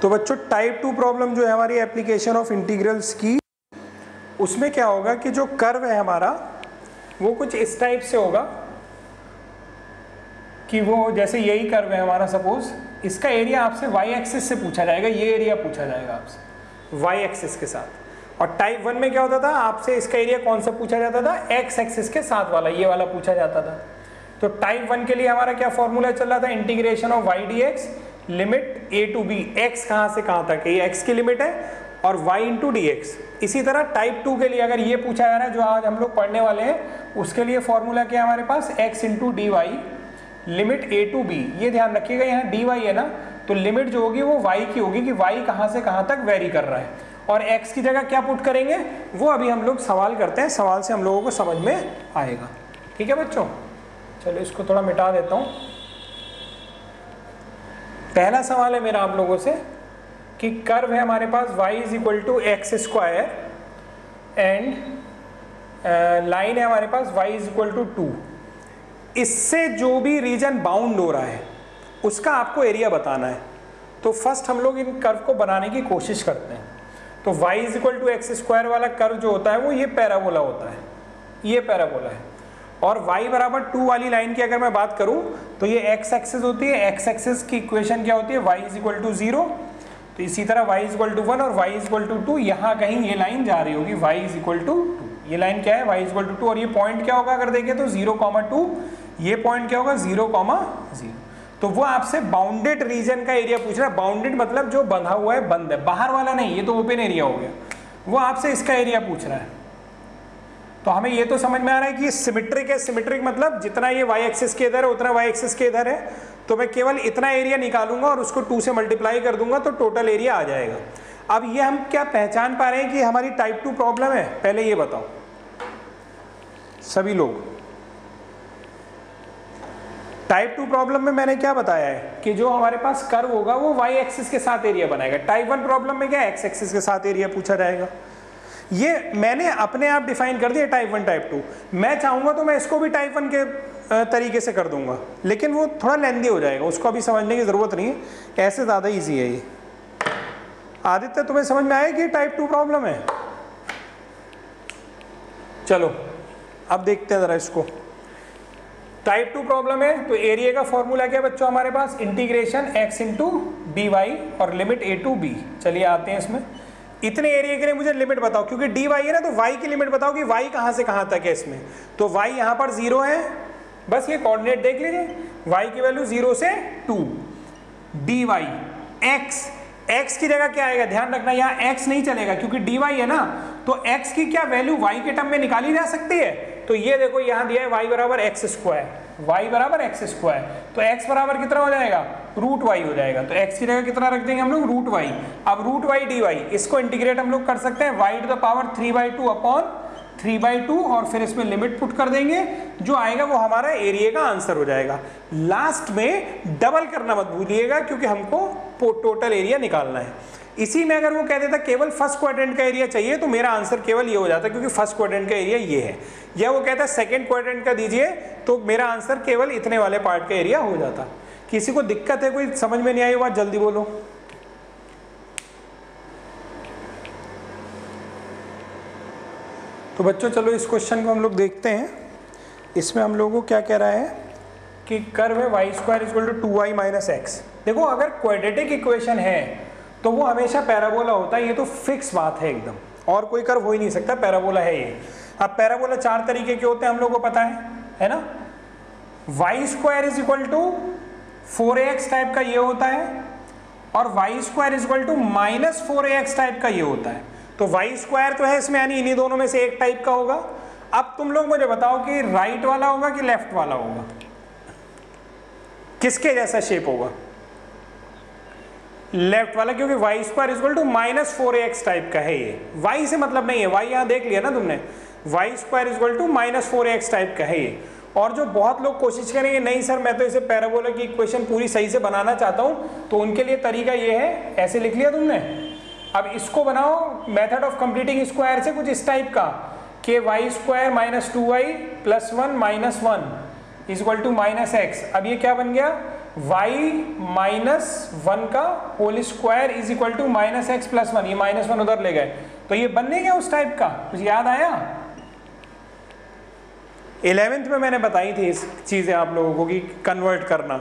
तो बच्चों type 2 problem जो है हमारी एप्लीकेशन ऑफ इंटीग्रल्स की, उसमें क्या होगा कि जो कर्व है हमारा वो कुछ इस टाइप से होगा कि वो जैसे यही कर्व है हमारा, सपोज इसका एरिया आपसे वाई एक्सिस से पूछा जाएगा, ये एरिया पूछा जाएगा आपसे वाई एक्सिस के साथ। और टाइप 1 में क्या होता था, आपसे इसका एरिया कौन सा पूछा जाता था, एक्स एक्सिस के साथ वाला, ये वाला पूछा जाता था। तो टाइप 1 के लिए हमारा क्या फॉर्मूला चल रहा था, integration of y d x limit a to b, x कहाँ से कहाँ तक है, ये एक्स की लिमिट है, और y इंटू डी एक्स। इसी तरह टाइप 2 के लिए अगर ये पूछा जा रहा है जो आज हम लोग पढ़ने वाले हैं, उसके लिए फॉर्मूला क्या है हमारे पास, x into d y limit a to b. ये ध्यान रखिएगा यहाँ dy है ना, तो लिमिट जो होगी वो y की होगी कि y कहाँ से कहाँ तक वेरी कर रहा है, और x की जगह क्या पुट करेंगे वो अभी हम लोग सवाल करते हैं, सवाल से हम लोगों को समझ में आएगा। ठीक है बच्चों, चलो इसको थोड़ा मिटा देता हूँ। पहला सवाल है मेरा आप लोगों से कि कर्व है हमारे पास y is equal to x square and line है हमारे पास y इज इक्वल टू 2। इससे जो भी रीजन बाउंड हो रहा है उसका आपको एरिया बताना है। तो फर्स्ट हम लोग इन कर्व को बनाने की कोशिश करते हैं। तो y is equal to x square वाला कर्व जो होता है वो ये पैराबोला होता है, ये पैराबोला है। और y बराबर 2 वाली लाइन की अगर मैं बात करूं तो ये x एक्सिस होती है, x एक्सिस की इक्वेशन क्या होती है, y इज इक्वल टू 0। तो इसी तरह y इज इक्वल टू 1 और y इज इक्वल टू 2, यहाँ कहीं ये लाइन जा रही होगी, y इज इक्वल टू 2। ये लाइन क्या है, y इज इक्वल टू 2, और ये पॉइंट क्या होगा अगर देखें तो 0,2, ये पॉइंट क्या होगा 0,0। तो वो आपसे बाउंडेड रीजन का एरिया पूछ रहा है। बाउंडेड मतलब जो बंधा हुआ है, बंद है, बाहर वाला नहीं, ये तो ओपन एरिया हो गया। वो आपसे इसका एरिया पूछ रहा है। तो हमें ये तो समझ में आ रहा है कि ये सिमेट्रिक है। सिमेट्रिक मतलब जितना ये y एक्सिस के इधर है उतना y एक्सिस के इधर है, तो मैं केवल इतना एरिया निकालूंगा और उसको 2 से मल्टीप्लाई कर दूंगा तो टोटल एरिया आ जाएगा। अब ये हम क्या पहचान पा रहे हैं कि हमारी टाइप 2 प्रॉब्लम है, पहले ये बताओ सभी लोग। टाइप 2 प्रॉब्लम में मैंने क्या बताया है कि जो हमारे पास कर्व होगा वो y एक्सिस के साथ एरिया बनाएगा। टाइप 1 प्रॉब्लम में क्या x एक्सिस के साथ एरिया पूछा जाएगा। ये मैंने अपने आप डिफाइन कर दिया टाइप 1 टाइप 2। मैं चाहूंगा तो मैं इसको भी टाइप 1 के तरीके से कर दूंगा, लेकिन वो थोड़ा लेंदी हो जाएगा, उसको अभी समझने की जरूरत नहीं है, ऐसे ज़्यादा इजी है ये। आदित्य तुम्हें समझ में आया कि टाइप 2 प्रॉब्लम है? चलो अब देखते हैं ज़रा इसको। टाइप 2 प्रॉब्लम है तो एरिया का फॉर्मूला क्या है बच्चों हमारे पास, integration x into d y और लिमिट a टू b। चलिए आते हैं इसमें। इतने एरिया के लिए मुझे लिमिट बताओ, क्योंकि dy है ना, तो y की लिमिट बताओ कि y कहाँ से कहाँ तक है इसमें। तो y यहाँ पर 0 है, बस ये कोऑर्डिनेट देख लीजिए, y की वैल्यू 0 से 2। dy x की जगह क्या आएगा, ध्यान रखना यहाँ x नहीं चलेगा क्योंकि dy है ना, तो x की क्या वैल्यू y के टर्म में निकाली जा सकती है। तो ये देखो यहाँ दिया है y बराबर एक्स स्क्वायर, y बराबर एक्स स्क्वायर, तो x बराबर कितना हो जाएगा, रूट y हो जाएगा। तो x की जगह कितना रख देंगे हम लोग, रूट y। अब रूट y dy इसको इंटीग्रेट हम लोग कर सकते हैं y to the power 3/2 upon 3/2, और फिर इसमें लिमिट पुट कर देंगे, जो आएगा वो हमारा एरिया का आंसर हो जाएगा। लास्ट में डबल करना मत भूलिएगा क्योंकि हमको टोटल एरिया निकालना है। इसी में अगर वो कह देता केवल फर्स्ट क्वाड्रेंट का एरिया चाहिए तो मेरा आंसर केवल ये हो जाता क्योंकि फर्स्ट क्वाड्रेंट का एरिया ये है, या वो कहता सेकंड क्वाड्रेंट का दीजिए तो मेरा आंसर केवल इतने वाले पार्ट का एरिया हो जाता। किसी को दिक्कत है, कोई समझ में नहीं आई बात, जल्दी बोलो। तो बच्चों चलो इस क्वेश्चन को हम लोग देखते हैं। इसमें हम लोगों को क्या कह रहा है कि कर्व है y square is equal to 2y minus x. देखो अगर क्वाड्रेटिक इक्वेशन है तो वो हमेशा पैराबोला होता है, ये तो फिक्स बात है एकदम, और कोई कर्व हो ही नहीं सकता, पैराबोला है ये। अब पैराबोला 4 तरीके के होते हैं हम लोग को पता है ना। y square is equal to 4ax type का ये होता है, और y square is equal to minus 4ax type का ये होता है। तो y स्क्वायर तो है इसमें, यानी इन्हीं दोनों में से एक टाइप का होगा। अब तुम लोग मुझे बताओ कि राइट वाला होगा कि लेफ्ट वाला होगा, किसके जैसा शेप होगा, लेफ्ट वाला, क्योंकि y square is equal to minus 4ax type का है ये। y से मतलब नहीं है, y यहां देख लिया ना तुमने, y square is equal to minus 4ax type का है ये। और जो बहुत लोग कोशिश करेंगे नहीं सर मैं तो इसे पैराबोला की इक्वेशन पूरी सही से बनाना चाहता हूं, तो उनके लिए तरीका ये है, ऐसे लिख लिया तुमने। अब इसको बनाओ मेथड ऑफ कंप्लीटिंग स्क्वायर से कुछ इस टाइप का कि y square minus 2y plus 1 minus 1 is equal to minus x. अब ये क्या बन गया, y माइनस 1 का whole square is equal to minus x plus 1, ये माइनस 1 उधर ले गए, तो ये बनने गया उस टाइप का, कुछ याद आया? 11th में मैंने बताई थी इस चीज़ें आप लोगों को कि कन्वर्ट करना।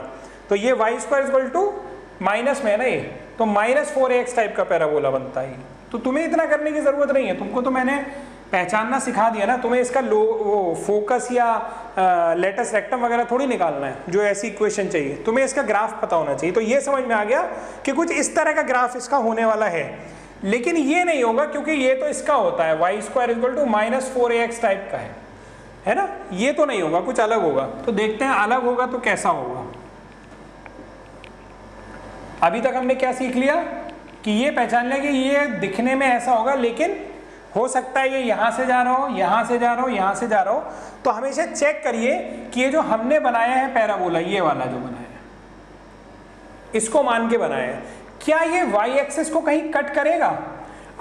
तो ये y square is equal to minus में है ना ये, तो माइनस 4ax टाइप का पैराबोला बनता है। तो तुम्हें इतना करने की जरूरत नहीं है, तुमको तो मैंने पहचानना सिखा दिया ना, तुम्हें इसका वो फोकस या लेटस रेक्टम वगैरह थोड़ी निकालना है जो ऐसी इक्वेशन चाहिए, तुम्हें इसका ग्राफ पता होना चाहिए। तो ये समझ में आ गया कि कुछ इस तरह का ग्राफ इसका होने वाला है, लेकिन ये नहीं होगा क्योंकि ये तो इसका होता है y square equal to minus 4ax type का है ना, ये तो नहीं होगा, कुछ अलग होगा। तो देखते हैं अलग होगा तो कैसा होगा। अभी तक हमने क्या सीख लिया कि ये पहचान लिया कि ये दिखने में ऐसा होगा, लेकिन हो सकता है ये यहां से जा रहा हो, यहां से जा रहा हो, यहां से जा रहा हो। तो हमेशा चेक करिए कि ये जो हमने बनाया है पैराबोला, ये वाला जो बनाया है, इसको मान के बनाया है, क्या ये वाई एक्सिस को कहीं कट करेगा?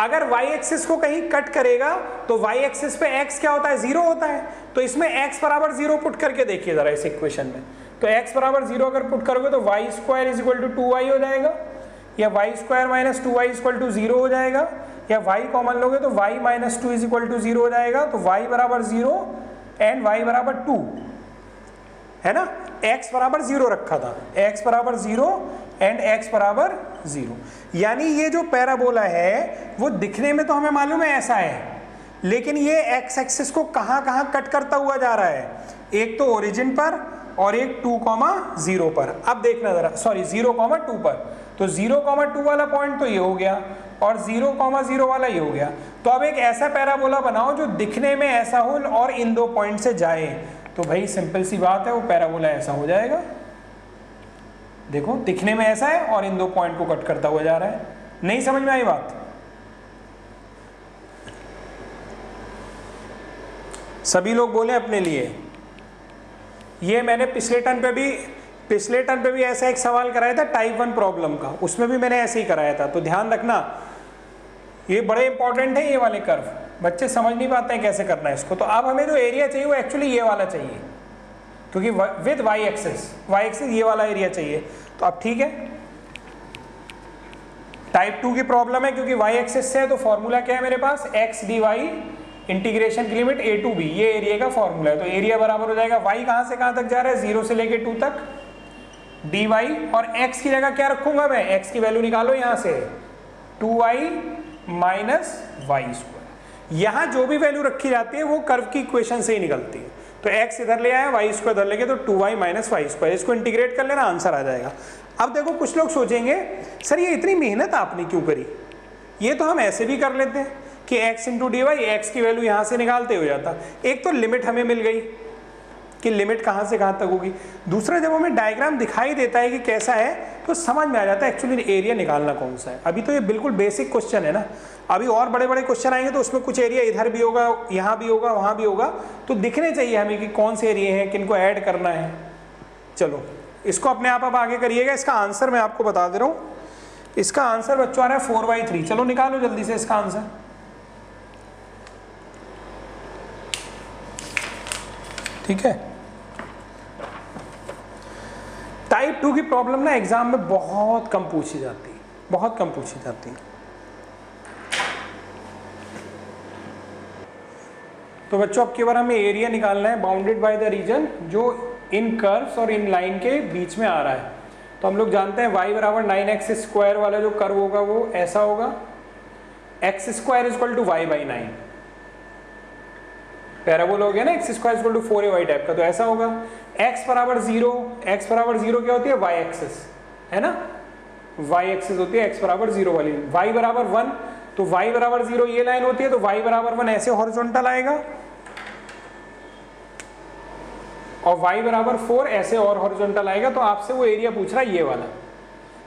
अगर वाई एक्सिस को कहीं कट करेगा तो वाई एक्सिस पे एक्स क्या होता है? 0 होता है। तो इसमें एक्स बराबर 0 पुट करके देखिए जरा इस इक्वेशन में। तो एक्स बराबर 0 अगर पुट करोगे तो y square is equal to 2y हो जाएगा, या y square minus 2y is equal to 0 हो जाएगा, या y कॉमन लोगे तो y minus 2 is equal to 0 हो जाएगा। तो y बराबर 0 एंड y बराबर 2 है ना, x बराबर 0 रखा था, x बराबर 0 एंड x बराबर 0। यानी ये जो पैराबोला है वो दिखने में तो हमें मालूम है ऐसा है, लेकिन ये x एक्सिस को कहाँ कहाँ कट करता हुआ जा रहा है, एक तो ओरिजिन पर और एक 2,0 पर। अब देखना जरा, सॉरी 0,2 पर। तो 0,2 वाला पॉइंट तो ये हो गया और 0,0 वाला ये हो गया। तो अब एक ऐसा पैराबोला बनाओ जो दिखने में ऐसा हो और इन दो पॉइंट से जाए, तो भाई सिंपल सी बात है वो पैराबोला ऐसा हो जाएगा। देखो दिखने में ऐसा है और इन दो पॉइंट को कट करता हुआ जा रहा है। नहीं समझ में आई बात? सभी लोग बोले अपने लिए। ये मैंने पिछले टर्म पे भी ऐसा एक सवाल कराया था टाइप 1 प्रॉब्लम का, उसमें भी मैंने ऐसे ही कराया था। तो ध्यान रखना, ये बड़े इंपॉर्टेंट है ये वाले कर्व, बच्चे समझ नहीं पाते हैं कैसे करना है इसको। तो अब हमें जो एरिया चाहिए वो एक्चुअली ये वाला चाहिए, क्योंकि विद वाई एक्सिस ये वाला एरिया चाहिए। तो अब ठीक है, टाइप 2 की प्रॉब्लम है क्योंकि वाई एक्सिस से है, तो फॉर्मूला क्या है मेरे पास, एक्स डी वाई इंटीग्रेशन की लिमिट a टू b, ये एरिया का फॉर्मूला है। तो एरिया बराबर हो जाएगा y कहां से कहां तक जा रहा है, 0 से लेके 2 तक, dy, और x की जगह क्या रखूंगा मैं, x की वैल्यू निकालो यहां से 2y माइनस वाई स्क्वायर। यहां जो भी वैल्यू रखी जाती है वो कर्व की इक्वेशन से ही निकलती है। तो x इधर ले आया, y स्क्वायर इधर लेके, तो 2y माइनस वाई स्क्वायर, इसको इंटीग्रेट कर लेना, आंसर आ जाएगा। अब देखो कुछ लोग सोचेंगे सर ये इतनी मेहनत आपने क्यों करी, ये तो हम ऐसे भी कर लेते हैं कि x into d y, x की वैल्यू यहाँ से निकालते हो जाता। एक तो लिमिट हमें मिल गई कि लिमिट कहाँ से कहाँ तक होगी, दूसरा जब हमें डायग्राम दिखाई देता है कि कैसा है तो समझ में आ जाता है एक्चुअली एरिया निकालना कौन सा है। अभी तो ये बिल्कुल बेसिक क्वेश्चन है ना, अभी और बड़े बड़े क्वेश्चन आएंगे तो उसमें कुछ एरिया इधर भी होगा, यहाँ भी होगा, वहाँ भी होगा, तो दिखने चाहिए हमें कि कौन से एरिया हैं, किनको ऐड करना है। चलो इसको अपने आप आगे करिएगा। इसका आंसर मैं आपको बता दे रहा हूँ, इसका आंसर बच्चों आ रहा है 4/3। चलो निकालो जल्दी से इसका आंसर। ठीक है, टाइप 2 की प्रॉब्लम ना एग्जाम में बहुत कम पूछी जाती है, बहुत कम पूछी जाती है। तो बच्चों अब केवल हमें एरिया निकालना है बाउंडेड बाय द रीजन जो इन कर्व्स और इन लाइन के बीच में आ रहा है। तो हम लोग जानते हैं y बराबर 9x स्क्वायर वाला जो कर्व होगा वो ऐसा होगा, x square equal to y by 9, parabola हो गया ना x square equal to 4ay type का, तो ऐसा होगा। x बराबर 0, x बराबर 0 क्या होती है, y एक्सिस है ना, y एक्सिस होती है x बराबर 0 वाली। y बराबर 1, तो y बराबर 0 ये लाइन होती है, तो y बराबर 1 ऐसे हॉरिजॉन्टल आएगा, और y बराबर 4 ऐसे और हॉरिजॉन्टल आएगा। तो आपसे वो एरिया पूछ रहा है ये वाला।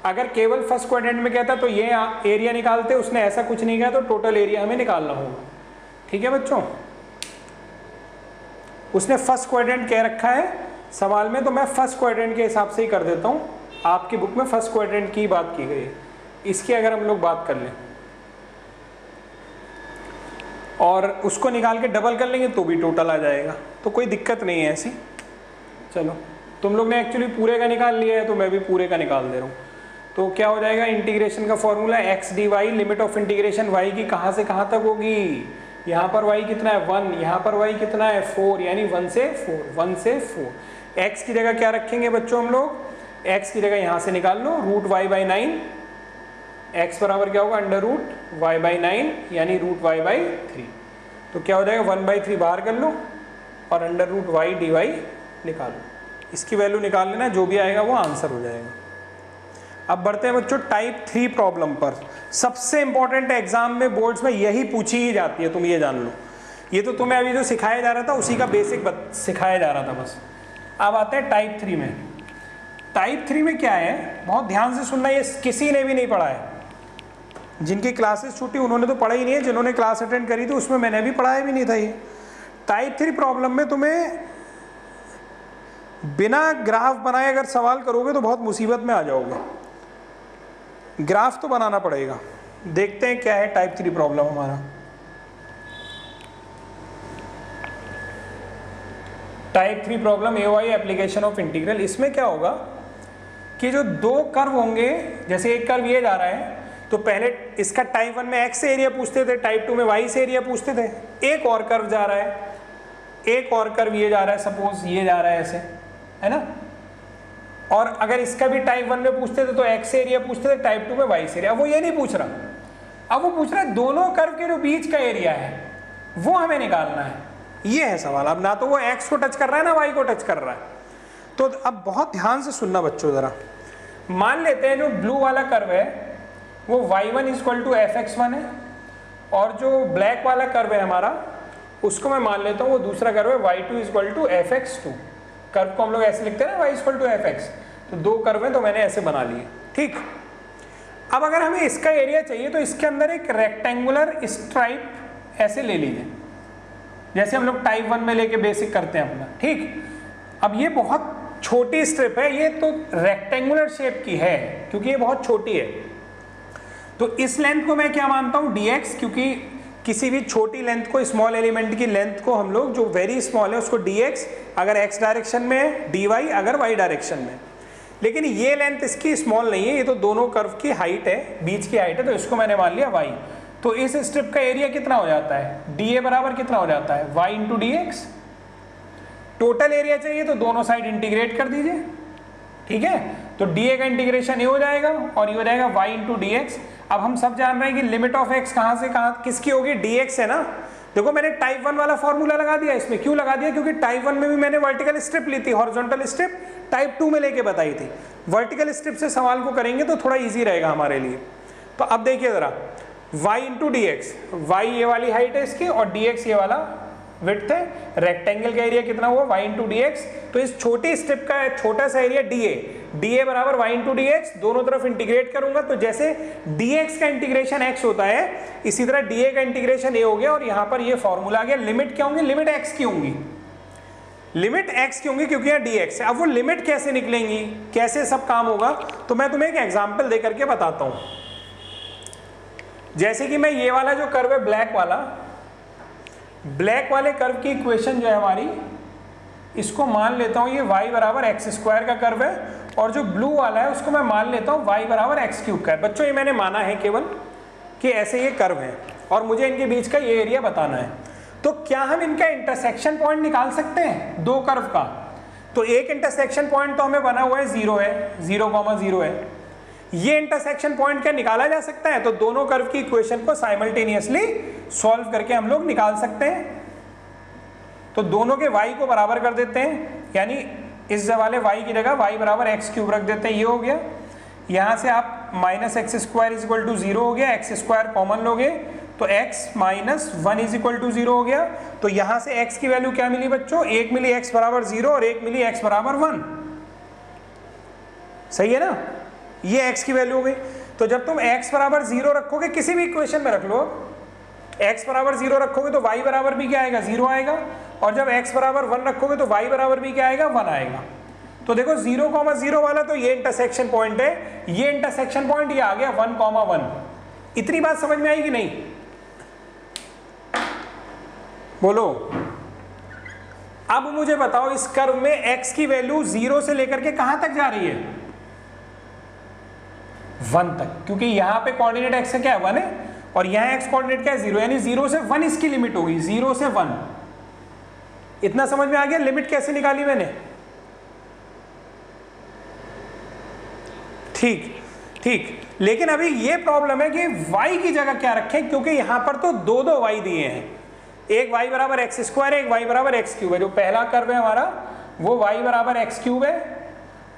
अगर केवल फर्स्ट क्वाड्रेंट में कहता तो ये एरिया निकालते, उसने ऐसा कुछ नहीं किया, तो टोटल एरिया हमें निकालना होगा। ठीक है बच्चों, उसने फर्स्ट क्वाड्रेंट कह रखा है सवाल में, तो मैं फर्स्ट क्वाड्रेंट के हिसाब से ही कर देता हूँ। आपकी बुक में फर्स्ट क्वाड्रेंट की बात की गई है, इसकी अगर हम लोग बात कर लें और उसको निकाल के डबल कर लेंगे तो भी टोटल आ जाएगा, तो कोई दिक्कत नहीं है ऐसी। चलो तुम लोग ने एक्चुअली पूरे का निकाल लिया है तो मैं भी पूरे का निकाल दे रहा हूँ। तो क्या हो जाएगा, इंटीग्रेशन का formula x d y, limit of integration y की कहाँ से कहाँ तक होगी, यहाँ पर वाई कितना है 1, यहाँ पर वाई कितना है 4, यानी 1 से 4, 1 से 4। एक्स की जगह क्या रखेंगे बच्चों हम लोग, एक्स की जगह यहाँ से निकाल लो रूट वाई बाई 9, एक्स बराबर क्या होगा अंडर रूट वाई बाई 9 यानी रूट वाई बाई 3। तो क्या हो जाएगा 1/3 बाहर कर लो और under root y d y निकालो, इसकी वैल्यू निकाल लेना, जो भी आएगा वो आंसर हो जाएगा। अब बढ़ते हैं बच्चों टाइप 3 प्रॉब्लम पर। सबसे इंपॉर्टेंट एग्जाम में बोर्ड्स में यही पूछी ही जाती है, तुम ये जान लो। ये तो तुम्हें अभी जो सिखाया जा रहा था उसी का बेसिक सिखाया जा रहा था बस। अब आते हैं टाइप 3 में। टाइप 3 में क्या है, बहुत ध्यान से सुनना, ये किसी ने भी नहीं पढ़ा है। जिनकी क्लासेस छूटी उन्होंने तो पढ़ा ही नहीं है, जिन्होंने क्लास अटेंड करी थी उसमें मैंने भी पढ़ाया भी नहीं था ये। टाइप 3 प्रॉब्लम में तुम्हें बिना ग्राफ बनाए अगर सवाल करोगे तो बहुत मुसीबत में आ जाओगे, ग्राफ तो बनाना पड़ेगा। देखते हैं क्या है टाइप 3 प्रॉब्लम हमारा। Type 3 problem AOI application of integral. इसमें क्या होगा कि जो दो कर्व होंगे, जैसे एक कर्व ये जा रहा है तो पहले इसका टाइप 1 में x से एरिया पूछते थे, टाइप 2 में y से एरिया पूछते थे। एक और कर्व जा रहा है, एक और कर्व ये जा रहा है, सपोज ये जा रहा है ऐसे, है ना। और अगर इसका भी टाइप 1 में पूछते थे तो x से एरिया पूछते थे, टाइप 2 में y से एरिया। अब वो ये नहीं पूछ रहा, अब वो पूछ रहा है दोनों कर्व के जो बीच का एरिया है वो हमें निकालना है। ये है सवाल। अब ना तो वो x को टच कर रहा है ना y को टच कर रहा है। तो अब बहुत ध्यान से सुनना बच्चों जरा। मान लेते हैं जो ब्लू वाला कर्व है वो y1 = fx1 है, और जो ब्लैक वाला कर्व है हमारा उसको मैं मान लेता हूँ वो दूसरा कर्व है y2 = fx2। कर्व को हम लोग ऐसे लिखते हैं ना, y = fx। तो दो कर्व हैं तो मैंने ऐसे बना लिए, ठीक। अब अगर हमें इसका एरिया चाहिए तो इसके अंदर एक रेक्टेंगुलर स्ट्राइप ऐसे ले लीजिए, जैसे हम लोग टाइप 1 में लेके बेसिक करते हैं अपना, ठीक। अब ये बहुत छोटी स्ट्रिप है, ये तो रेक्टेंगुलर शेप की है क्योंकि ये बहुत छोटी है। तो इस लेंथ को मैं क्या मानता हूं dx, क्योंकि किसी भी छोटी लेंथ को, स्मॉल एलिमेंट की लेंथ को हम लोग जो वेरी स्मॉल है उसको dx, अगर x डायरेक्शन में, dy अगर y डायरेक्शन में। लेकिन ये लेंथ इसकी स्मॉल नहीं है, ये तो दोनों कर्व की हाइट है, बीच की हाइट है, तो इसको मैंने मान लिया y। तो इस स्ट्रिप का एरिया कितना हो जाता है, dA बराबर कितना हो जाता है y × dx। टोटल एरिया चाहिए तो दोनों साइड इंटीग्रेट कर दीजिए, ठीक है। तो dA का इंटीग्रेशन ये हो जाएगा और ये हो जाएगा y × dx। अब हम सब जान रहे हैं कि लिमिट ऑफ x कहाँ से कहाँ किसकी होगी, dx है ना। देखो मैंने टाइप 1 वाला फॉर्मूला लगा दिया इसमें, क्यों लगा दिया, क्योंकि टाइप 1 में भी मैंने वर्टिकल स्ट्रिप ली थी, हॉरिजॉन्टल स्ट्रिप टाइप 2 में लेके बताई थी। वर्टिकल स्ट्रिप से सवाल को करेंगे तो थोड़ा इजी रहेगा हमारे लिए। तो अब देखिए जरा, y × dx, y ये वाली हाइट है इसकी और dx ये वाला विड्थ है। रेक्टेंगल का एरिया कितना हुआ y × dx। तो इस छोटी स्ट्रिप का छोटा सा एरिया dA बराबर y × dx, दोनों तरफ इंटीग्रेट करूंगा तो जैसे dx का इंटीग्रेशन x होता है इसी तरह dA का इंटीग्रेशन a हो गया। और यहां पर ये फॉर्मूला आ गया, लिमिट क्या होंगी, लिमिट x की होंगी, लिमिट x की होंगी क्योंकि यहाँ dx है। अब वो लिमिट कैसे निकलेंगी, कैसे सब काम होगा, तो मैं तुम्हें एक एग्जाम्पल दे करके बताता हूं। जैसे कि मैं ये वाला जो कर्व है ब्लैक वाला, ब्लैक वाले कर्व की इक्वेशन जो है हमारी, इसको मान लेता हूं ये y बराबर x² का कर्व है, और जो ब्लू वाला है उसको मैं मान लेता हूं y बराबर x³ का है। बच्चों ये मैंने माना है केवल कि ऐसे ये कर्व हैं और मुझे इनके बीच का ये एरिया बताना है। तो क्या हम इनका इंटरसेक्शन पॉइंट निकाल सकते हैं दो कर्व का? तो एक इंटरसेक्शन पॉइंट तो हमें बना हुआ है 0 है, 0,0 है। ये इंटरसेक्शन पॉइंट क्या निकाला जा सकता है? तो दोनों कर्व की इक्वेशन को साइमल्टेनियसली सॉल्व करके हम लोग निकाल सकते हैं। तो दोनों के y को बराबर कर देते हैं, यानी इस वाले y की जगह y बराबर x³ रख देते हैं, ये हो गया। यहाँ से आप -x² = 0 हो गया, x² कॉमन लोगे तो x - 1 = 0 हो गया। तो यहाँ से x की वैल्यू क्या मिली बच्चों, 1 मिली x बराबर 0 और 1 मिली x बराबर 1। सही है ना, ये x की वैल्यू हो गई। तो जब तुम x बराबर 0 रखोगे, किसी भी इक्वेशन में रख लो, x बराबर 0 रखोगे तो y बराबर भी क्या आएगा, 0 आएगा। और जब x बराबर 1 रखोगे तो y बराबर भी क्या आएगा, 1 आएगा। तो देखो 0,0 वाला तो ये इंटरसेक्शन पॉइंट है, ये इंटरसेक्शन पॉइंट ये आ गया 1,1। इतनी बात समझ में आई कि नहीं, बोलो। अब मुझे बताओ इस कर्व में x की वैल्यू 0 से लेकर के कहां तक जा रही है? 1 तक, क्योंकि यहां पे कोऑर्डिनेट x है क्या है 1 है, और यहां x कोऑर्डिनेट क्या है 0, यानी 0 से 1 इसकी लिमिट होगी, 0 से 1। इतना समझ में आ गया लिमिट कैसे निकाली मैंने? ठीक ठीक। लेकिन अभी ये प्रॉब्लम है कि y की जगह क्या रखें, क्योंकि यहां पर तो दो दो y दिए हैं, एक y बराबर एक्स स्क्वायर है, एक y बराबर एक्स क्यूब है। जो पहला कर्व है हमारा वो y बराबर एक्स क्यूब है,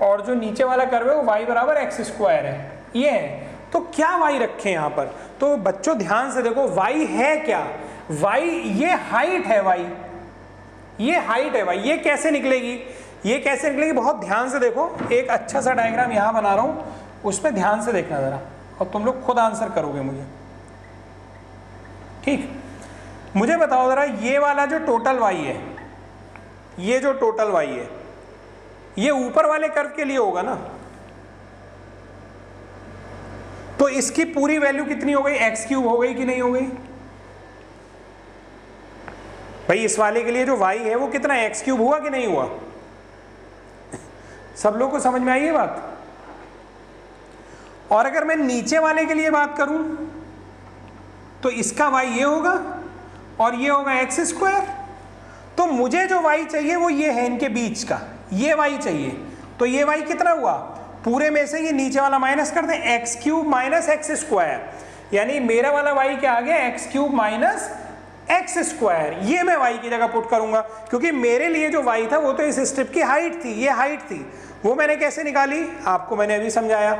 और जो नीचे वाला कर्व है वो y बराबर एक्स स्क्वायर है, ये है। तो क्या y रखें यहाँ पर? तो बच्चों ध्यान से देखो y है क्या, y ये हाइट है, y ये हाइट है, y ये कैसे निकलेगी, ये कैसे निकलेगी? बहुत ध्यान से देखो, एक अच्छा सा डायग्राम यहाँ बना रहा हूँ, उसमें ध्यान से देखना जरा, और तुम लोग खुद आंसर करोगे मुझे। ठीक, मुझे बताओ जरा, ये वाला जो टोटल y है, ये जो टोटल y है, ये ऊपर वाले कर्व के लिए होगा ना, तो इसकी पूरी वैल्यू कितनी हो गई? एक्स क्यूब हो गई कि नहीं हो गई? भाई इस वाले के लिए जो y है वो कितना है, एक्स क्यूब हुआ कि नहीं हुआ? सब लोगों को समझ में आई ये बात? और अगर मैं नीचे वाले के लिए बात करूं तो इसका y ये होगा और ये होगा एक्स स्क्वायर। तो मुझे जो y चाहिए वो ये है, इनके बीच का ये y चाहिए। तो ये y कितना हुआ? पूरे में से ये नीचे वाला माइनस कर दें, x cube minus x square, यानी मेरा वाला y क्या आ गया? X cube minus x square. ये मैं y की जगह पुट करूंगा, क्योंकि मेरे लिए जो y था वो तो इस स्ट्रिप की हाइट थी, ये हाइट थी, वो मैंने कैसे निकाली आपको मैंने अभी समझाया।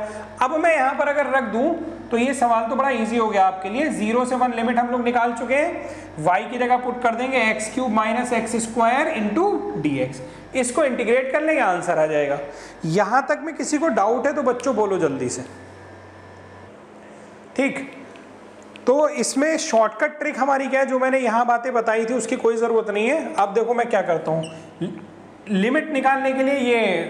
अब मैं यहां पर अगर रख दूं तो ये सवाल तो बड़ा इजी हो गया आपके लिए। 0 से 1 लिमिट हम लोग निकाल चुके हैं, y की जगह पुट कर देंगे x cube minus x square into D x, इसको इंटीग्रेट कर लेंगे, आंसर आ जाएगा। यहां तक में किसी को डाउट है तो बच्चों बोलो जल्दी से। ठीक, तो इसमें शॉर्टकट ट्रिक हमारी क्या है, जो मैंने यहाँ बातें बताई थी उसकी कोई ज़रूरत नहीं है। अब देखो मैं क्या करता हूँ, लिमिट निकालने के लिए ये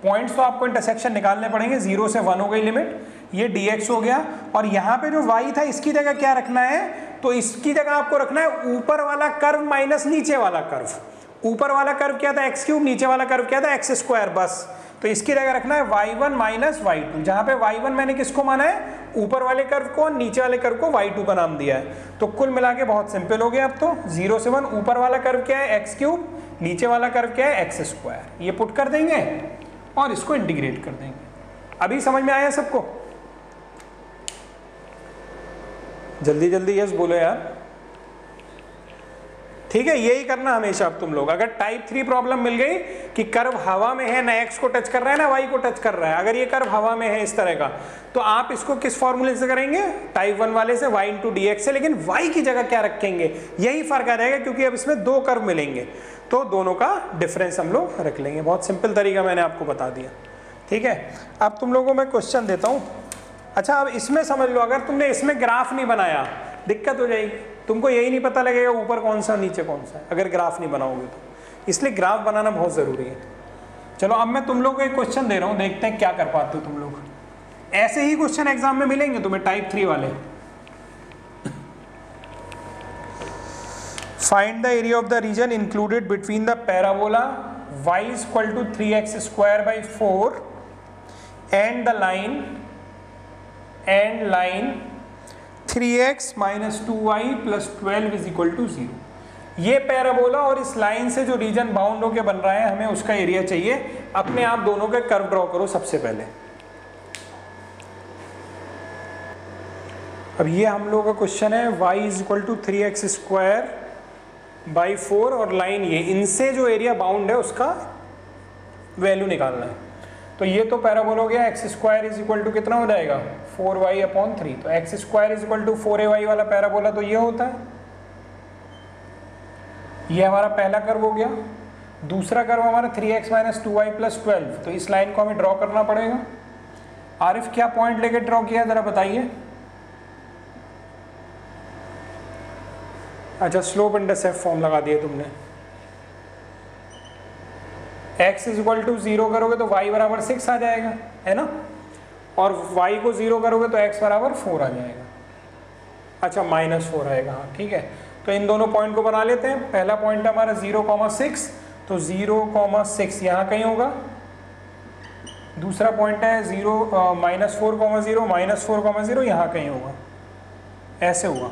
पॉइंट्स तो आपको इंटरसेक्शन निकालने पड़ेंगे। 0 से 1 हो गई लिमिट, ये dx हो गया, और यहाँ पे जो y था इसकी जगह क्या रखना है? तो इसकी जगह आपको रखना है ऊपर वाला कर्व माइनस नीचे वाला कर्व। ऊपर वाला कर्व क्या था? एक्स क्यूब, नीचे वाला कर्व क्या था? एक्स स्क्वायर, बस। तो इसकी जगह रखना है y1 माइनस y2, जहाँ पे y1 मैंने किसको माना है? ऊपर वाले कर्व को, नीचे वाले कर्व को y2 का नाम दिया है। तो कुल मिला के बहुत सिंपल हो गया। अब तो 0 से 1 ऊपर वाला कर्व क्या है? एक्स क्यूब, नीचे वाला कर्व क्या है? X square. ये पुट कर देंगे और इसको इंटीग्रेट कर देंगे। अभी समझ में आया सबको? जल्दी जल्दी यस बोलो यार। ठीक है, यही करना हमेशा। अब तुम लोग अगर टाइप 3 प्रॉब्लम मिल गई कि कर्व हवा में है, ना एक्स को टच कर रहा है ना वाई को टच कर रहा है, अगर ये कर्व हवा में है इस तरह का, तो आप इसको किस फॉर्मूले से करेंगे? टाइप 1 वाले से, y इंटू डी एक्स से। लेकिन y की जगह क्या रखेंगे, यही फर्क आ जाएगा, क्योंकि अब इसमें दो कर्व मिलेंगे तो दोनों का डिफरेंस हम लोग रख लेंगे। बहुत सिंपल तरीका मैंने आपको बता दिया। ठीक है, अब तुम लोगों को मैं क्वेश्चन देता हूँ। अच्छा, अब इसमें समझ लो, अगर तुमने इसमें ग्राफ नहीं बनाया दिक्कत हो जाएगी, तुमको यही नहीं पता लगेगा ऊपर कौन सा नीचे कौन सा है अगर ग्राफ नहीं बनाओगे तो। इसलिए ग्राफ बनाना बहुत ज़रूरी है। चलो अब मैं तुम लोगों को एक क्वेश्चन दे रहा हूँ, देखते हैं क्या कर पाते हो तुम लोग। ऐसे ही क्वेश्चन एग्जाम में मिलेंगे तुम्हें टाइप 3 वाले। Find the area of the region included between the parabola y equal to 3x square by 4 and the line 3x minus 2y plus 12 is equal to 0। ये पैराबोला और इस लाइन से जो reason bound होके बन रहा है, हमें उसका एरिया चाहिए। अपने आप दोनों के कर्व ड्रॉ करो सबसे पहले। अब ये हम लोगों का क्वेश्चन है, y is equal to 3x square by 4 और लाइन ये, इनसे जो एरिया बाउंड है उसका वैल्यू निकालना है। तो ये तो पैराबोला हो गया, x square is equal to कितना हो जाएगा? 4y upon 3। तो x square is equal to 4ay वाला पैराबोला तो ये होता है। ये हमारा पहला कर्व हो गया। दूसरा कर्व हमारा 3x माइनस 2y प्लस 12। तो इस लाइन को हमें ड्रॉ करना पड़ेगा। आरिफ क्या पॉइंट लेके ड्रॉ किया जरा बताइए। अच्छा, स्लोप इंटरसेप्ट फॉर्म लगा दिए तुमने। x इज इक्वल टू 0 करोगे तो y बराबर 6 आ जाएगा, है ना, और y को 0 करोगे तो x बराबर 4 आ जाएगा। अच्छा, -4 आएगा, हाँ ठीक है। तो इन दोनों पॉइंट को बना लेते हैं। पहला पॉइंट हमारा 0,6, तो 0,6 यहाँ कहीं होगा। दूसरा पॉइंट है -4,0 यहाँ कहीं होगा, ऐसे होगा।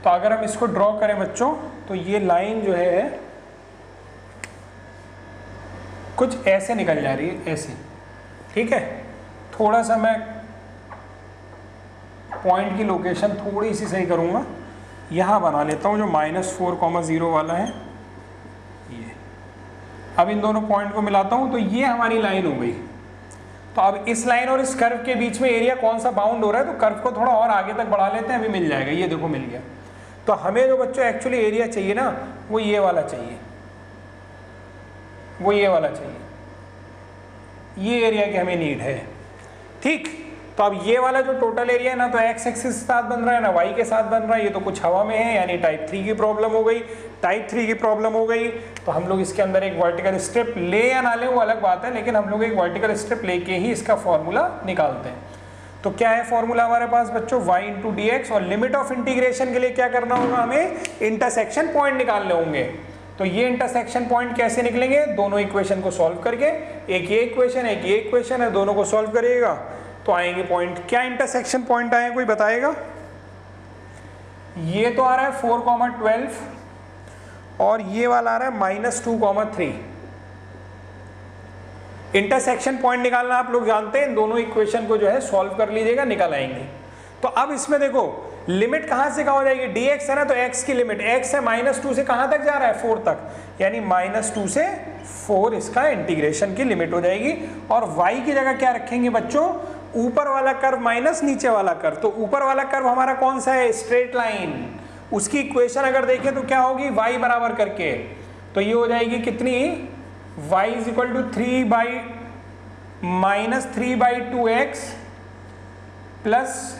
तो अगर हम इसको ड्रॉ करें बच्चों तो ये लाइन जो है कुछ ऐसे निकल जा रही है, ऐसे, ठीक है। थोड़ा सा मैं पॉइंट की लोकेशन थोड़ी सी सही करूँगा, यहाँ बना लेता हूँ जो -4,0 वाला है ये। अब इन दोनों पॉइंट को मिलाता हूँ तो ये हमारी लाइन हो गई। तो अब इस लाइन और इस कर्व के बीच में एरिया कौन सा बाउंड हो रहा है, तो कर्व को थोड़ा और आगे तक बढ़ा लेते हैं, अभी मिल जाएगा। ये देखो मिल गया। तो हमें जो बच्चों एक्चुअली एरिया चाहिए ना, वो ये वाला चाहिए, वो ये वाला चाहिए, ये एरिया की हमें नीड है, ठीक। तो अब ये वाला जो टोटल एरिया है ना, तो एक्स एक्सिस के साथ बन रहा है ना वाई के साथ बन रहा है, ये तो कुछ हवा में है, यानी टाइप 3 की प्रॉब्लम हो गई। टाइप 3 की प्रॉब्लम हो गई तो हम लोग इसके अंदर एक वर्टिकल स्ट्रिप ले या ना ले वो अलग बात है, लेकिन हम लोग एक वर्टिकल स्ट्रिप लेके ही इसका फॉर्मूला निकालते हैं। तो क्या है फॉर्मूला हमारे पास बच्चों, y इंटू डी एक्स, और लिमिट ऑफ इंटीग्रेशन के लिए क्या करना होगा, हमें इंटरसेक्शन पॉइंट निकालने होंगे। तो ये इंटरसेक्शन पॉइंट कैसे निकलेंगे, दोनों इक्वेशन को सॉल्व करके, एक ये इक्वेशन एक ये इक्वेशन है, दोनों को सॉल्व करिएगा तो आएंगे पॉइंट। क्या इंटरसेक्शन पॉइंट आए कोई बताएगा? ये तो आ रहा है 4,12 और ये वाला आ रहा है -2,3। इंटरसेक्शन पॉइंट निकालना आप लोग जानते हैं, इन दोनों इक्वेशन को जो है सॉल्व कर लीजिएगा, निकल आएंगे। तो अब इसमें देखो लिमिट कहां से कहां हो जाएगी, dx है ना, तो x की लिमिट, x है -2 से कहां तक जा रहा है, 4 तक, यानी -2 से 4 इसका इंटीग्रेशन की लिमिट हो जाएगी। और y की जगह क्या रखेंगे बच्चों, ऊपर वाला कर्व माइनस नीचे वाला कर्व। तो ऊपर वाला कर्व हमारा कौन सा है, स्ट्रेट लाइन, उसकी इक्वेशन अगर देखें तो क्या होगी, y बराबर करके, तो ये हो जाएगी कितनी, y is equal to -3/2x plus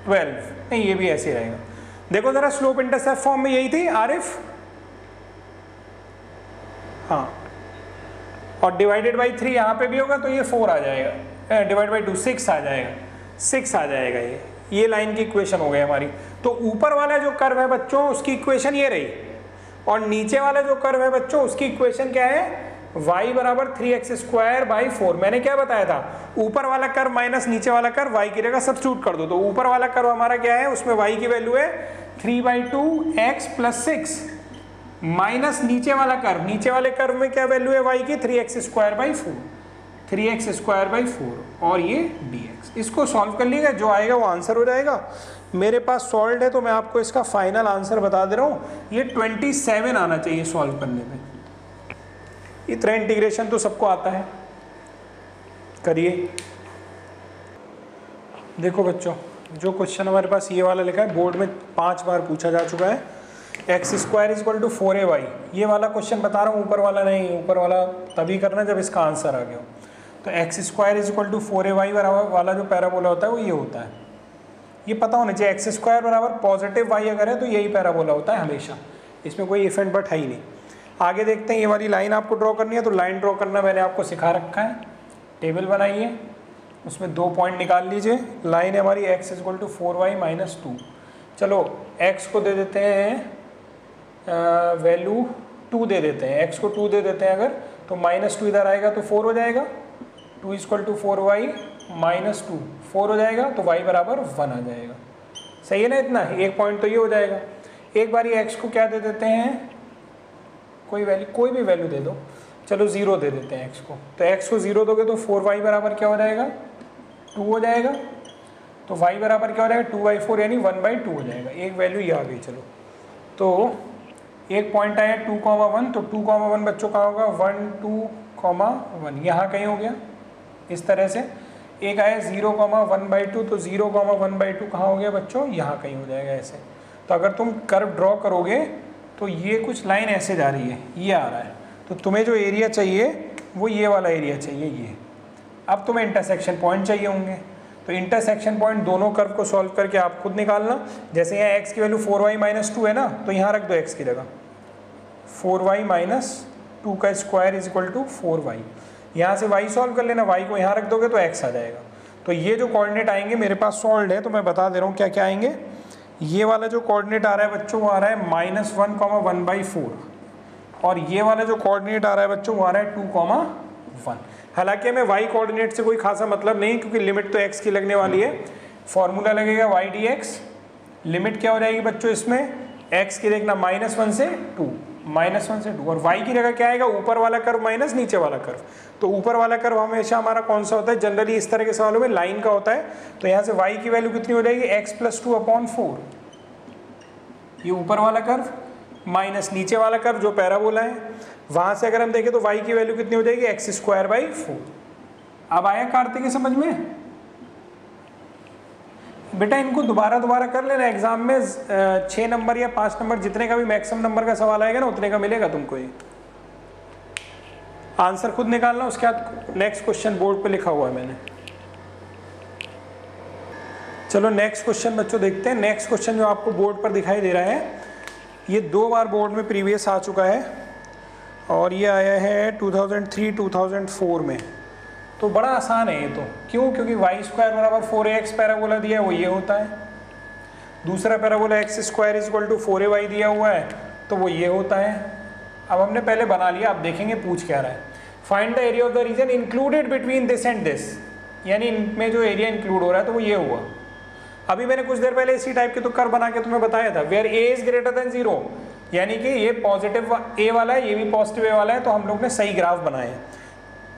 12। नहीं, ये भी ऐसे रहेगा। देखो जरा स्लोप इंटरसेप्ट फॉर्म में यही थी आरिफ, हाँ, और डिवाइडेड बाई 3 यहाँ पे भी होगा तो ये 4 आ जाएगा, डिवाइड बाई 2 6 आ जाएगा, 6 आ जाएगा। ये लाइन की इक्वेशन हो गई हमारी। तो ऊपर वाला जो कर्व है बच्चों उसकी इक्वेशन ये रही, और नीचे वाला जो कर्व है बच्चों उसकी इक्वेशन क्या है, y बराबर 3x²/4। मैंने क्या बताया था, ऊपर वाला कर्व माइनस नीचे वाला कर्व, y की जगह सब्स्टिट्यूट कर दो। तो ऊपर वाला कर्व हमारा क्या है, उसमें y की वैल्यू है 3/2x + 6, माइनस नीचे वाला कर्व, नीचे वाले कर्व में क्या वैल्यू है y की, 3x²/4, 3x²/4 और ये dx। इसको सॉल्व कर लीजिएगा, जो आएगा वो आंसर हो जाएगा। मेरे पास सॉल्व है तो मैं आपको इसका फाइनल आंसर बता दे रहा हूँ, ये 27 आना चाहिए सॉल्व करने में। इतना इंटीग्रेशन तो सबको आता है, करिए। देखो बच्चों, जो क्वेश्चन हमारे पास ये वाला लिखा है, बोर्ड में 5 बार पूछा जा चुका है, x² = 4ay। ये वाला क्वेश्चन बता रहा हूँ, ऊपर वाला नहीं। ऊपर वाला तभी करना जब इसका आंसर आ गया हो। तो x² = 4ay वाला जो पैराबोला होता है वो ये होता है, ये पता होना चाहिए। x² बराबर पॉजिटिव y अगर है तो यही पैराबोला होता है हमेशा, इसमें कोई इफ एंड बट है ही नहीं। आगे देखते हैं, ये वाली लाइन आपको ड्रॉ करनी है, तो लाइन ड्रॉ करना मैंने आपको सिखा रखा है। टेबल बनाइए, उसमें 2 पॉइंट निकाल लीजिए। लाइन है हमारी x = 4y - 2। चलो x को दे देते हैं वैल्यू 2 दे देते हैं, x को 2 दे देते हैं अगर, तो -2 इधर आएगा तो 4 हो जाएगा। 2 = 4y - 2, 4 हो जाएगा, तो y बराबर 1 आ जाएगा। सही है ना, इतना एक पॉइंट तो ये हो जाएगा। एक बार ये x को क्या दे देते हैं, कोई भी वैल्यू दे दो, चलो 0 दे देते हैं x को। तो x को 0 दोगे तो 4y बराबर क्या हो जाएगा, 2 हो जाएगा। तो y बराबर क्या हो जाएगा, 2/4 यानी 1/2 हो जाएगा। एक वैल्यू ये आ गई। चलो, तो एक पॉइंट आया 2,1, तो 2,1 बच्चों का होगा 1, 2,1, यहाँ कहीं हो गया इस तरह से। एक आया 0,1/2, तो 0,1/2 कहाँ हो गया बच्चों, यहाँ कहीं हो जाएगा ऐसे। तो अगर तुम कर्व ड्रॉ करोगे तो ये कुछ लाइन ऐसे जा रही है, ये आ रहा है, तो तुम्हें जो एरिया चाहिए वो ये वाला एरिया चाहिए, ये। अब तुम्हें इंटरसेक्शन पॉइंट चाहिए होंगे, तो इंटरसेक्शन पॉइंट दोनों कर्व को सॉल्व करके आप खुद निकालना। जैसे यहाँ x की वैल्यू 4y - 2 है ना, तो यहाँ रख दो x की जगह 4y - 2 का square is equal to 4y। यहाँ से y सॉल्व कर लेना, y को यहाँ रख दोगे तो x आ जाएगा। तो ये जो कोऑर्डिनेट आएंगे मेरे पास सॉल्व है, तो मैं बता दे रहा हूँ क्या क्या आएंगे। ये वाला जो कोऑर्डिनेट आ रहा है बच्चों, वो आ रहा है -1, 1/4। और ये वाला जो कोऑर्डिनेट आ रहा है बच्चों वो आ रहा है 2,1। हालांकि हमें y कोऑर्डिनेट से कोई खासा मतलब नहीं, क्योंकि लिमिट तो x की लगने वाली है। फॉर्मूला लगेगा y dx, लिमिट क्या हो जाएगी बच्चों इसमें, x की देखना -1 से 2, -1 से 2, और y की जगह क्या आएगा, ऊपर वाला कर्व माइनस नीचे वाला कर्व। तो ऊपर वाला कर्व हमेशा हमारा कौन सा होता है, जनरली इस तरह के सवालों में लाइन का होता है। तो यहाँ से y की वैल्यू कितनी हो जाएगी, x + 2/4, ये ऊपर वाला कर्व माइनस नीचे वाला कर्व जो पैराबोला है। वहां से अगर हम देखें तो y की वैल्यू कितनी हो जाएगी, x²/4। अब आया कार्तिक समझ में? बेटा इनको दोबारा कर लेना, एग्जाम में 6 नंबर या 5 नंबर जितने का भी मैक्सिमम नंबर का सवाल आएगा ना उतने का मिलेगा तुमको। ये आंसर खुद निकालना, उसके बाद नेक्स्ट क्वेश्चन बोर्ड पे लिखा हुआ है मैंने। चलो नेक्स्ट क्वेश्चन बच्चों देखते हैं। नेक्स्ट क्वेश्चन जो आपको बोर्ड पर दिखाई दे रहा है, ये 2 बार बोर्ड में प्रीवियस आ चुका है और ये आया है 2003-2004 में। तो बड़ा आसान है ये तो, क्यों? क्योंकि y² = 4ax पैराबोला दिया है, वो ये होता है। दूसरा पैराबोला x² = 4ay दिया हुआ है, तो वो ये होता है। अब हमने पहले बना लिया, अब देखेंगे पूछ क्या रहा है। Find the area of the region included between this and this, यानी इनमें जो एरिया इंक्लूड हो रहा है तो वो ये हुआ। अभी मैंने कुछ देर पहले इसी टाइप के तो कर्व बना के तुम्हें बताया था, वेयर a > 0, यानी कि ये पॉजिटिव a वाला है, ये भी पॉजिटिव a वाला है, तो हम लोग ने सही ग्राफ बनाए।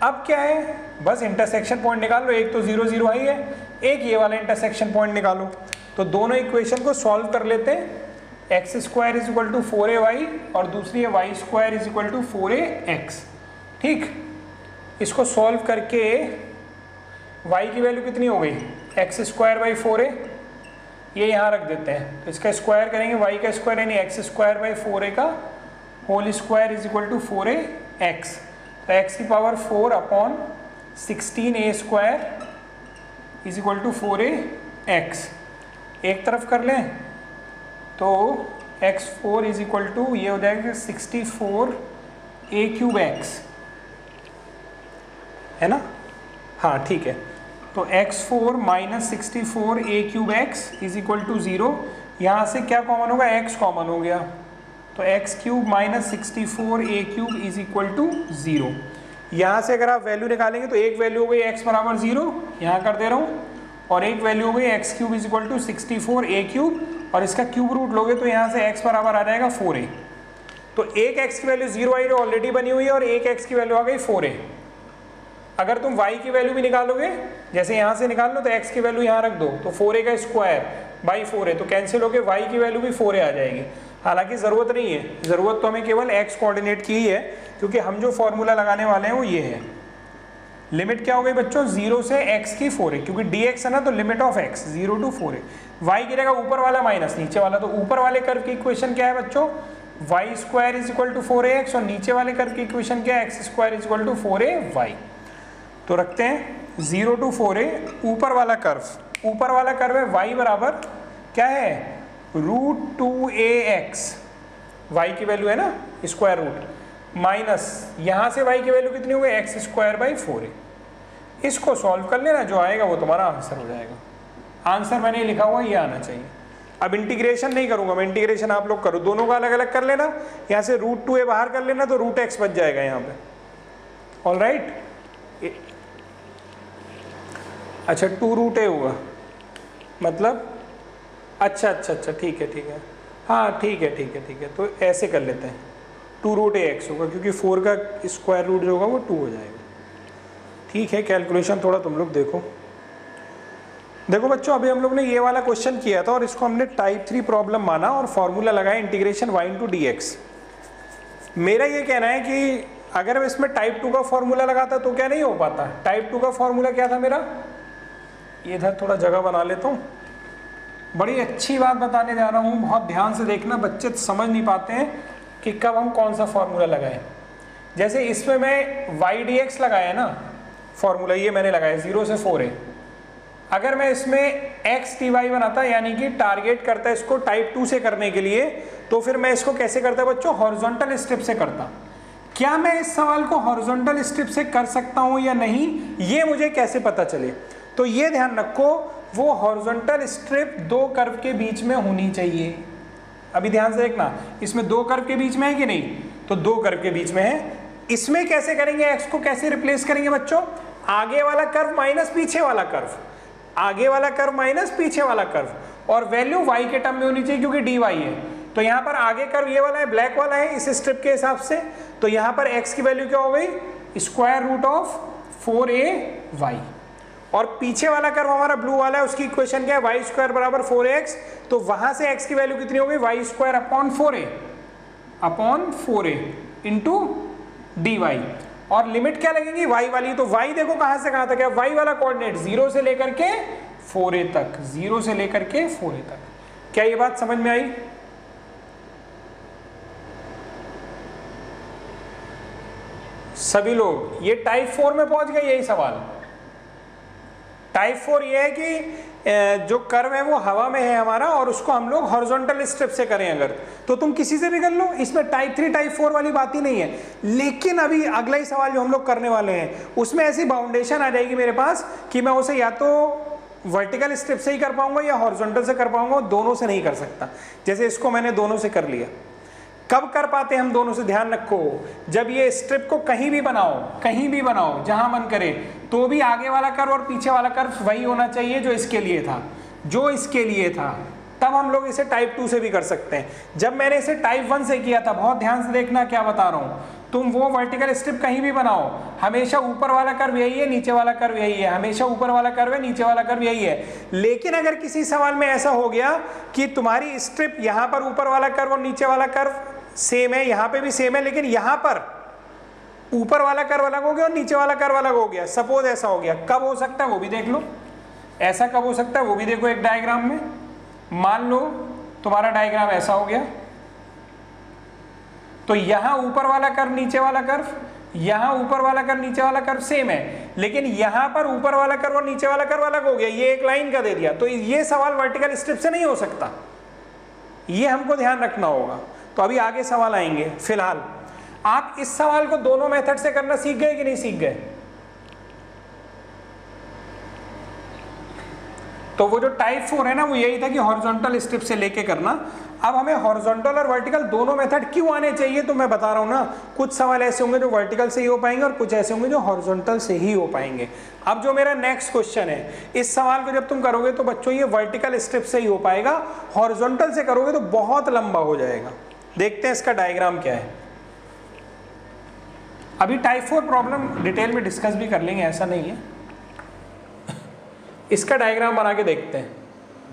अब क्या है, बस इंटरसेक्शन पॉइंट निकाल लो। एक तो 0, 0 ही है, एक ये वाला इंटरसेक्शन पॉइंट निकालो। तो दोनों इक्वेशन को सॉल्व कर लेते हैं। x² = 4ay और दूसरी है y² = 4ax। ठीक, इसको सॉल्व करके y की वैल्यू कितनी हो गई, x²/4a, ये यहाँ रख देते हैं। तो इसका स्क्वायर करेंगे, y का स्क्वायर यानी x²/4a का होल स्क्वायर = 4ax। तो x की पावर 4/16a² = 4ax। एक तरफ कर लें तो x4 = ये हो जाएगा 64a³ है ना। हाँ ठीक है, तो x4 - 64a³ = 0। यहाँ से क्या कॉमन होगा, x कॉमन हो गया, तो x³ - 64a³ = 0। यहाँ से अगर आप वैल्यू निकालेंगे तो एक वैल्यू हो गई x = 0, यहाँ कर दे रहा हूँ, और एक वैल्यू हो गई x³ = 64a³, और इसका क्यूब रूट लोगे तो यहाँ से x बराबर आ जाएगा 4a। तो एक x की वैल्यू 0 आई ऑलरेडी बनी हुई है, और एक x की वैल्यू आ गई 4a। अगर तुम y की वैल्यू भी निकालोगे, जैसे यहाँ से निकाल लो, तो x की वैल्यू यहाँ रख दो, तो 4a का स्क्वायर बाई 4a, तो कैंसिल होके y की वैल्यू भी 4a आ जाएगी। हालांकि ज़रूरत नहीं है, ज़रूरत तो हमें केवल x कोऑर्डिनेट की ही है, क्योंकि हम जो फॉर्मूला लगाने वाले हैं वो ये है। लिमिट क्या हो गई बच्चों, 0 से x की 4a, क्योंकि dx है ना, तो limit of x 0 to 4a। y की जगह ऊपर वाला माइनस नीचे वाला, तो ऊपर वाले कर्व की इक्वेशन क्या है बच्चों, y² = 4ax, और नीचे वाले कर्व की इक्वेशन क्या है, x² = 4ay। तो रखते हैं 0 to 4a, ऊपर वाला कर्व है y बराबर क्या है, √2ax, y की वैल्यू है ना स्क्वायर रूट, माइनस यहाँ से y की वैल्यू कितनी हो गई, x²/4a। इसको सॉल्व कर लेना, जो आएगा वो तुम्हारा आंसर हो जाएगा। आंसर मैंने लिखा हुआ ये आना चाहिए। अब इंटीग्रेशन नहीं करूंगा मैं, इंटीग्रेशन आप लोग करो, दोनों का अलग अलग कर लेना। यहाँ से √2a बाहर कर लेना, तो √x बच जाएगा यहाँ पे। ऑल राइट, अच्छा 2√a होगा मतलब, अच्छा ठीक है, हाँ ठीक है, तो ऐसे कर लेते हैं, 2√ax होगा, क्योंकि 4 का स्क्वायर रूट जो होगा वो 2 हो जाएगा। ठीक है, कैलकुलेशन थोड़ा तुम लोग देखो बच्चों। अभी हम लोग ने ये वाला क्वेश्चन किया था और इसको हमने टाइप 3 प्रॉब्लम माना और फॉर्मूला लगाया इंटीग्रेशन y × dx। मेरा ये कहना है कि अगर मैं इसमें टाइप 2 का फॉर्मूला लगाता तो क्या नहीं हो पाता। टाइप 2 का फॉर्मूला क्या था मेरा, ये इधर थोड़ा जगह बना लेता हूँ। बड़ी अच्छी बात बताने जा रहा हूँ, बहुत ध्यान से देखना, बच्चे समझ नहीं पाते हैं कि कब हम कौन सा फॉर्मूला लगाएं। जैसे इसमें मैं y dx लगाया ना फॉर्मूला, ये मैंने लगाया 0 से 4a। अगर मैं इसमें x dy बनाता, यानी कि टारगेट करता इसको टाइप 2 से करने के लिए, तो फिर मैं इसको कैसे करता बच्चों, हॉरिजॉन्टल स्टेप से करता। क्या मैं इस सवाल को हॉरिजॉन्टल स्टेप से कर सकता हूं या नहीं, ये मुझे कैसे पता चले। तो ये ध्यान रखो, वो हॉरिजॉन्टल स्ट्रिप 2 कर्व के बीच में होनी चाहिए। अभी ध्यान से देखना, इसमें 2 कर्व के बीच में है कि नहीं, तो 2 कर्व के बीच में है। इसमें कैसे करेंगे, एक्स को कैसे रिप्लेस करेंगे बच्चों, आगे वाला कर्व माइनस पीछे वाला कर्व, आगे वाला कर्व माइनस पीछे वाला कर्व, और वैल्यू y के टर्म में होनी चाहिए क्योंकि dy है। तो यहाँ पर आगे कर्व ये वाला है, ब्लैक वाला है इस स्ट्रिप के हिसाब से, तो यहाँ पर x की वैल्यू क्या हो गई, स्क्वायर रूट ऑफ 4ay, और पीछे वाला कर्व हमारा ब्लू वाला है, उसकी इक्वेशन क्या है, वाई स्क्वायर बराबर 4x, तो वहां से x की वैल्यू कितनी हो गई, y square upon 4a into dy, और लिमिट क्या लगेगी y वाली, तो y देखो कहां से कहां तक है, y वाला कोऑर्डिनेट 0 से लेकर के 4a तक, 0 से लेकर के 4a तक। क्या ये बात समझ में आई? सभी लोग ये टाइप 4 में पहुंच गए, यही सवाल। टाइप 4 ये है कि जो कर्व है वो हवा में है हमारा, और उसको हम लोग हॉरिजॉन्टल स्ट्रिप से करें अगर, तो तुम किसी से भी कर लो, इसमें टाइप 3 टाइप 4 वाली बात ही नहीं है। लेकिन अभी अगला ही सवाल जो हम लोग करने वाले हैं उसमें ऐसी बाउंडेशन आ जाएगी मेरे पास कि मैं उसे या तो वर्टिकल स्ट्रिप से ही कर पाऊंगा या हॉरिजॉन्टल से कर पाऊंगा, दोनों से नहीं कर सकता। जैसे इसको मैंने दोनों से कर लिया। कब कर पाते हैं हम दोनों से, ध्यान रखो, जब ये स्ट्रिप को कहीं भी बनाओ जहां मन करे, तो भी आगे वाला कर्व और पीछे वाला कर्व वही होना चाहिए जो इसके लिए था, तब हम लोग इसे टाइप 2 से भी कर सकते हैं। जब मैंने इसे टाइप 1 से किया था, बहुत ध्यान से देखना क्या बता रहा हूं, तुम वो वर्टिकल स्ट्रिप कहीं भी बनाओ, हमेशा ऊपर वाला कर्व यही है, नीचे वाला कर्व यही है, हमेशा ऊपर वाला कर्व है, नीचे वाला कर्व यही है। लेकिन अगर किसी सवाल में ऐसा हो गया कि तुम्हारी स्ट्रिप यहाँ पर ऊपर वाला कर्व और नीचे वाला कर्व सेम है, यहाँ पे भी सेम है, लेकिन यहाँ पर ऊपर वाला कर्व अलग हो गया और नीचे वाला कर्व अलग हो गया, सपोज ऐसा हो गया, कब हो सकता है वो भी देख लो। ऐसा कब हो सकता है वो भी देखो एक डायग्राम में। मान लो तुम्हारा डायग्राम ऐसा हो गया, तो यहां ऊपर वाला कर्व नीचे वाला कर्व, यहां ऊपर वाला कर्व नीचे वाला कर्व सेम है, लेकिन यहां पर ऊपर वाला कर्व और नीचे वाला कर्व अलग हो गया, ये एक लाइन का दे दिया, तो ये सवाल वर्टिकल स्ट्रिप से नहीं हो सकता, ये हमको ध्यान रखना होगा। तो अभी आगे सवाल आएंगे। फिलहाल आप इस सवाल को दोनों मेथड से करना सीख गए कि नहीं सीख गए? तो वो जो टाइप 4 है ना, वो यही था कि हॉरिजॉन्टल स्ट्रिप से लेके करना। अब हमें हॉरिजॉन्टल और वर्टिकल दोनों मेथड क्यों आने चाहिए, तो मैं बता रहा हूं ना, कुछ सवाल ऐसे होंगे जो वर्टिकल से ही हो पाएंगे और कुछ ऐसे होंगे जो हॉरिजॉन्टल से ही हो पाएंगे। अब जो मेरा नेक्स्ट क्वेश्चन है, इस सवाल को जब तुम करोगे तो बच्चों ये वर्टिकल स्ट्रिप से ही हो पाएगा, हॉरिजॉन्टल से करोगे तो बहुत लंबा हो जाएगा। देखते हैं इसका डायग्राम क्या है। अभी टाइप 4 प्रॉब्लम डिटेल में डिस्कस भी कर लेंगे, ऐसा नहीं है। इसका डायग्राम बना के देखते हैं।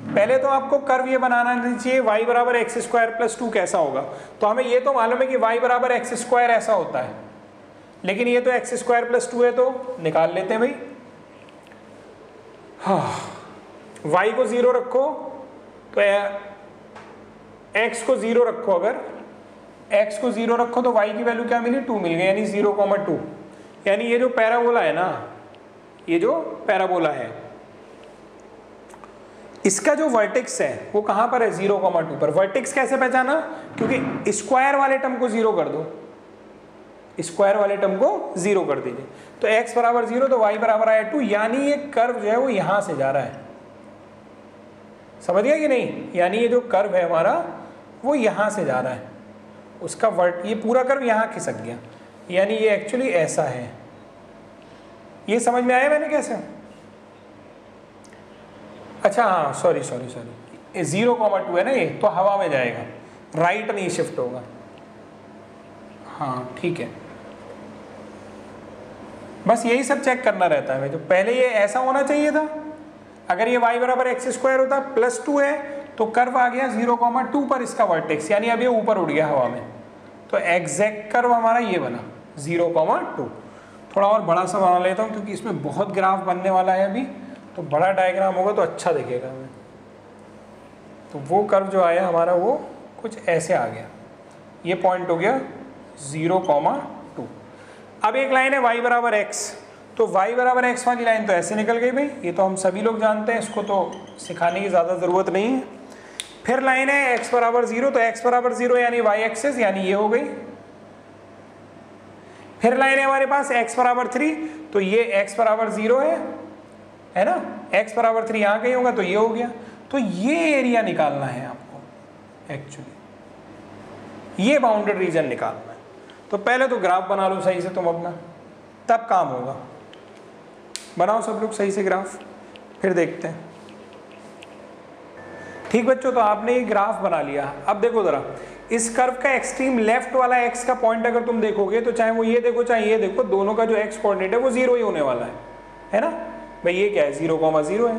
पहले तो आपको कर्व ये बनाना चाहिए, y बराबर एक्स स्क्वायर प्लस 2 कैसा होगा। तो हमें ये तो मालूम है कि y बराबर एक्स स्क्वायर ऐसा होता है, लेकिन ये तो एक्स स्क्वायर प्लस 2 है, तो निकाल लेते हैं भाई। हाँ, y को 0 रखो तो x को 0 रखो, अगर x को 0 रखो तो y की वैल्यू क्या मिली, 2 मिल गई, यानी 0,2। यानी ये जो पैराबोला है ना, ये जो पैराबोला है, इसका जो वर्टेक्स है वो कहां पर है, 0,2 पर। वर्टेक्स कैसे पहचाना, क्योंकि स्क्वायर वाले टर्म को 0 कर दो, स्क्वायर वाले टर्म को 0 कर दीजिए, तो x बराबर 0 तो y बराबर आया 2, यानी ये कर्व जो है वो यहां से जा रहा है। समझ गया कि नहीं? यानी ये जो कर्व है हमारा वो यहां से जा रहा है, उसका ये पूरा कर्व यहां खिसक गया, यानी ये एक्चुअली ऐसा है। ये समझ में आया मैंने कैसे? अच्छा हाँ, सॉरी 0,2 है ना, ये तो हवा में जाएगा, राइट नहीं शिफ्ट होगा। हाँ ठीक है, बस यही सब चेक करना रहता है। जो पहले ये ऐसा होना चाहिए था, अगर ये y बराबर एक्स स्क्वायर होता प्लस 2 है तो कर्व आ गया 0,2 पर इसका वर्टेक्स, यानी अब ये ऊपर उड़ गया हवा में, तो एग्जैक्ट कर्व हमारा ये बना 0,2। थोड़ा और बड़ा सा बना लेता हूँ क्योंकि इसमें बहुत ग्राफ बनने वाला है अभी, तो बड़ा डायग्राम होगा तो अच्छा दिखेगा हमें। तो वो कर्व जो आया हमारा वो कुछ ऐसे आ गया, ये पॉइंट हो गया 0,2। अब एक लाइन है y बराबर x, तो y बराबर x वाली लाइन तो ऐसे निकल गई भाई, ये तो हम सभी लोग जानते हैं, इसको तो सिखाने की ज़्यादा ज़रूरत नहीं है। फिर लाइन है x बराबर 0, तो x बराबर 0 यानी y एक्सिस, यानी ये हो गई। फिर लाइन है हमारे पास x बराबर 3, तो ये x बराबर 0 है ना, x बराबर 3 यहाँ कहीं होगा तो ये हो गया। तो ये एरिया निकालना है आपको, एक्चुअली ये बाउंडेड रीजन निकालना है। तो पहले तो ग्राफ बना लो सही से तुम अपना, तब काम होगा। बनाओ सब लोग सही से ग्राफ, फिर देखते हैं। ठीक बच्चों, तो आपने ये ग्राफ बना लिया। अब देखो जरा, इस कर्व का एक्सट्रीम लेफ्ट वाला एक्स का पॉइंट अगर तुम देखोगे तो चाहे वो ये देखो चाहे ये देखो, दोनों का जो एक्स कोऑर्डिनेट है वो 0 ही होने वाला है ना भाई। ये क्या है, 0,0 है।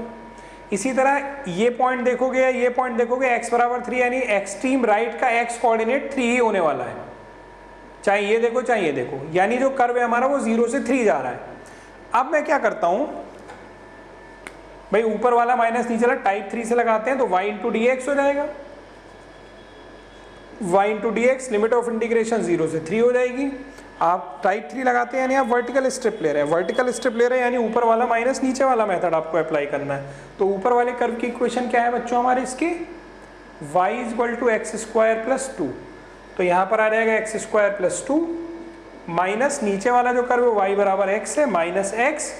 इसी तरह ये पॉइंट देखोगे या ये पॉइंट देखोगे, x बराबर 3, यानी एक्सट्रीम राइट का एक्स कोऑर्डिनेट 3 ही होने वाला है, चाहे ये देखो चाहे ये देखो। यानी जो कर्व है हमारा वो 0 से 3 जा रहा है। अब मैं क्या करता हूं भाई, ऊपर वाला माइनस नीचे वाला टाइप 3 से लगाते हैं तो y इंटू डी एक्स हो जाएगा। y into D x, limit of integration 0 से 3 हो जाएगी। आप टाइप 3 लगाते हैं यानी आप वर्टिकल स्ट्रिप ले रहे हैं। वर्टिकल स्ट्रिप ले रहे हैं यानी ऊपर वाला माइनस नीचे वाला मेथड आपको अप्लाई करना है। तो ऊपर वाले कर्व की इक्वेशन क्या है बच्चों हमारे इसकी, y equal to x square plus 2। तो यहाँ पर आ जाएगा एक्स स्क्वायर प्लस 2 माइनस नीचे वाला जो कर्व है y बराबर x है माइनस एक्स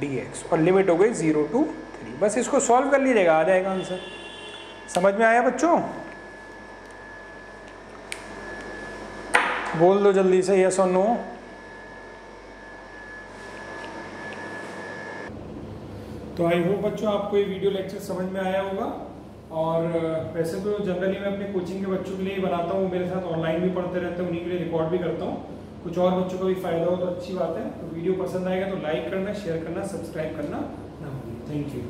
dx, और लिमिट हो गई 0 to 3। बस इसको सॉल्व कर लीजिएगा, आ जाएगा आंसर। समझ में आया बच्चों? बोल दो जल्दी से यस और नो। तो आई होप बच्चों आपको ये वीडियो लेक्चर समझ में आया होगा। और वैसे तो जनरली मैं अपने कोचिंग के बच्चों के लिए बनाता हूँ, मेरे साथ ऑनलाइन भी पढ़ते रहते हैं, उन्हीं के लिए रिकॉर्ड भी करता हूँ। कुछ और बच्चों को भी फायदा हो तो अच्छी बात है। तो वीडियो पसंद आएगा तो लाइक करना, शेयर करना, सब्सक्राइब करना ना भूलिए। Thank you.